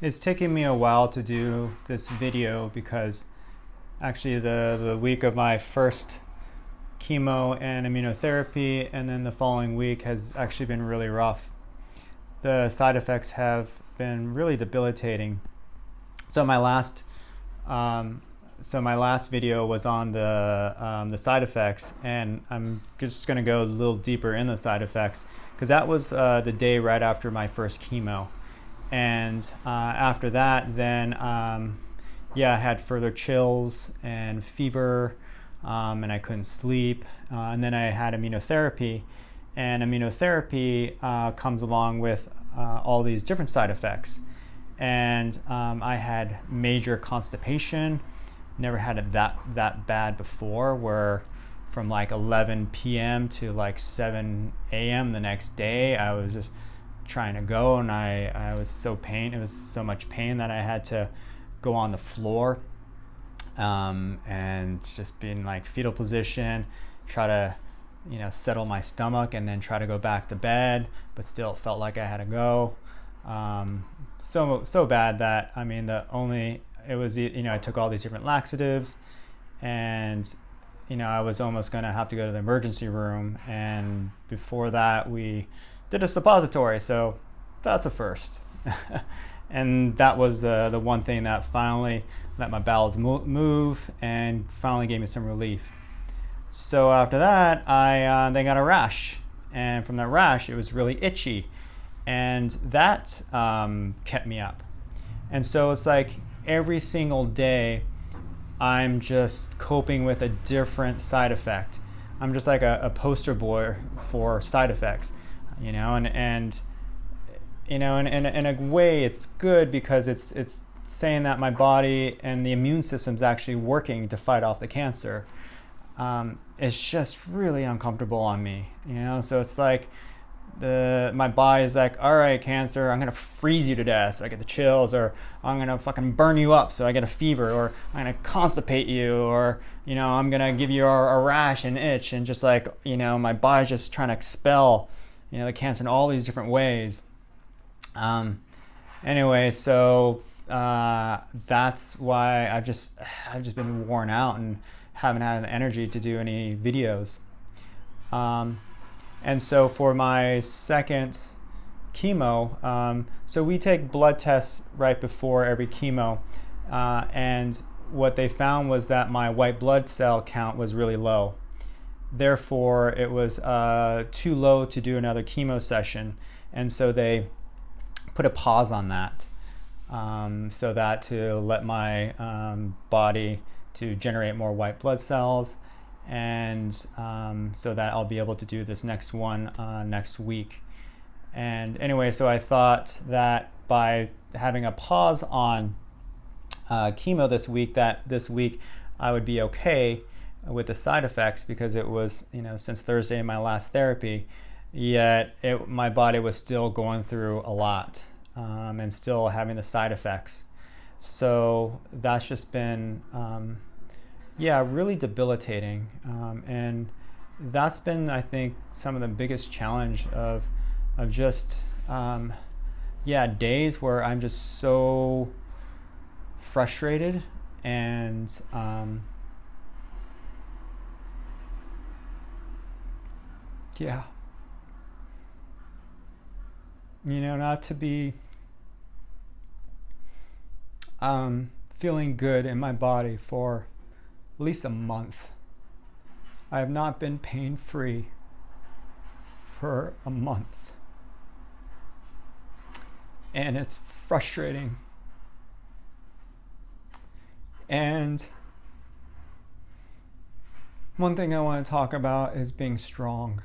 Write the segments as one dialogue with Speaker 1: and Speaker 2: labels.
Speaker 1: It's taking me a while to do this video because actually the week of my first chemo and immunotherapy and then the following week has actually been really rough. The side effects have been really debilitating. So my last video was on the side effects, and I'm just going to go a little deeper in the side effects because that was the day right after my first chemo. And after that, then I had further chills and fever, and I couldn't sleep. And then I had immunotherapy, and immunotherapy comes along with all these different side effects. And I had major constipation. Never had it that bad before, where from like 11 p.m. to like 7 a.m. the next day, I was just trying to go, and I was it was so much pain that I had to go on the floor and just be in like fetal position, try to settle my stomach, and then try to go back to bed, but still felt like I had to go. So bad that I took all these different laxatives, and I was almost gonna have to go to the emergency room, and before that we did a suppository, so that's a first. And that was the one thing that finally let my bowels move and finally gave me some relief. So after that, I then got a rash, and from that rash, it was really itchy, and that kept me up. And so it's like every single day, I'm just coping with a different side effect. I'm just like a poster boy for side effects. In a way it's good because it's saying that my body and the immune system's actually working to fight off the cancer. It's just really uncomfortable on me, so it's like my body's like, all right, cancer, I'm gonna freeze you to death so I get the chills, or I'm gonna fucking burn you up so I get a fever, or I'm gonna constipate you, or I'm gonna give you a rash and itch, and just like my body's just trying to expel the cancer in all these different ways. Anyway, so that's why I've just been worn out and haven't had the energy to do any videos. And so for my second chemo, so we take blood tests right before every chemo, and what they found was that my white blood cell count was really low. Therefore, it was too low to do another chemo session, and so they put a pause on that, so that to let my body to generate more white blood cells, and so that I'll be able to do this next one next week. And anyway, so I thought that by having a pause on chemo this week I would be okay with the side effects, because it was since Thursday my last therapy, yet my body was still going through a lot, and still having the side effects. So that's just been really debilitating, and that's been, I think, some of the biggest challenge of just days where I'm just so frustrated, and not to be feeling good in my body for at least a month. I have not been pain-free for a month, and it's frustrating. And one thing I want to talk about is being strong.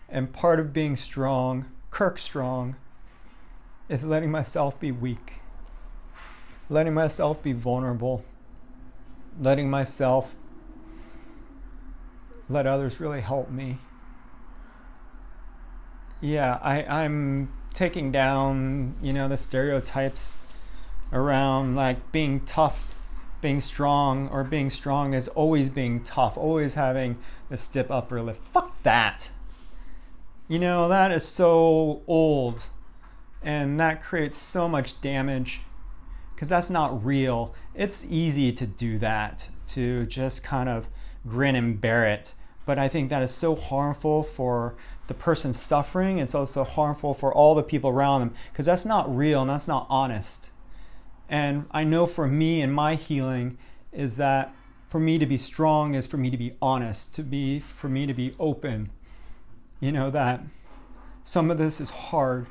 Speaker 1: And part of being strong, Kirk strong, is letting myself be weak, letting myself be vulnerable, letting myself let others really help me. I'm taking down, the stereotypes around like being tough, being strong, or being strong as always being tough, always having the stiff upper lip. Fuck that. That is so old. And that creates so much damage because that's not real. It's easy to do that, to just kind of grin and bear it. But I think that is so harmful for the person suffering. It's also harmful for all the people around them because that's not real and that's not honest. And I know for me and my healing is that for me to be strong is for me to be honest, for me to be open. You know, that some of this is hard,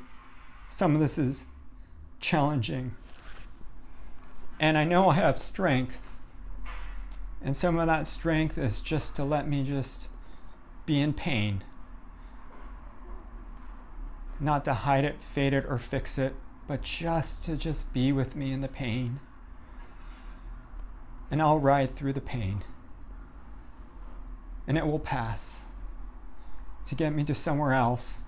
Speaker 1: some of this is challenging. And I know I have strength. And some of that strength is just to let me just be in pain. Not to hide it, fade it, or fix it, but just to be with me in the pain. And I'll ride through the pain. And it will pass to get me to somewhere else.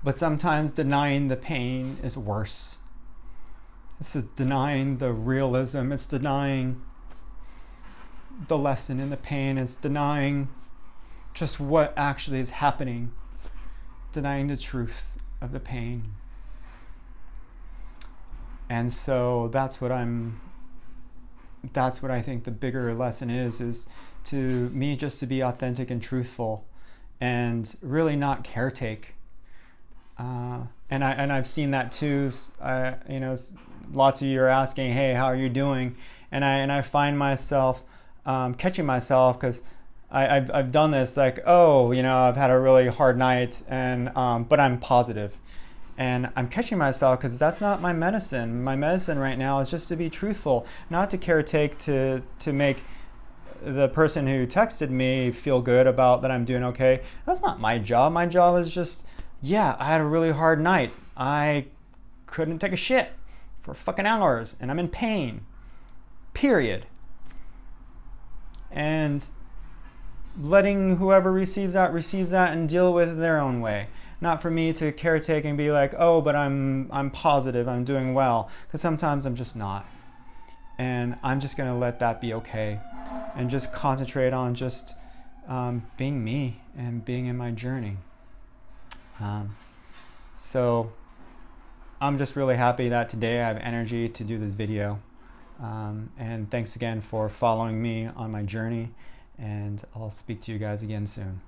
Speaker 1: But sometimes denying the pain is worse. It's denying the realism. It's denying the lesson in the pain. It's denying just what actually is happening. Denying the truth of the pain. And so that's what I think the bigger lesson is to me just to be authentic and truthful and really not caretake. And I've seen that too. Lots of you are asking, hey, how are you doing? And I find myself catching myself because I've done this, like, I've had a really hard night, and but I'm positive. And I'm catching myself because that's not my medicine. My medicine right now is just to be truthful, not to caretake to make the person who texted me feel good about that I'm doing okay. That's not my job. My job is just, I had a really hard night. I couldn't take a shit for fucking hours and I'm in pain. Period. And letting whoever receives that and deal with it their own way. Not for me to caretake and be like, but I'm positive, I'm doing well. Because sometimes I'm just not. And I'm just going to let that be okay. And just concentrate on just being me and being in my journey. So I'm just really happy that today I have energy to do this video. And thanks again for following me on my journey. And I'll speak to you guys again soon.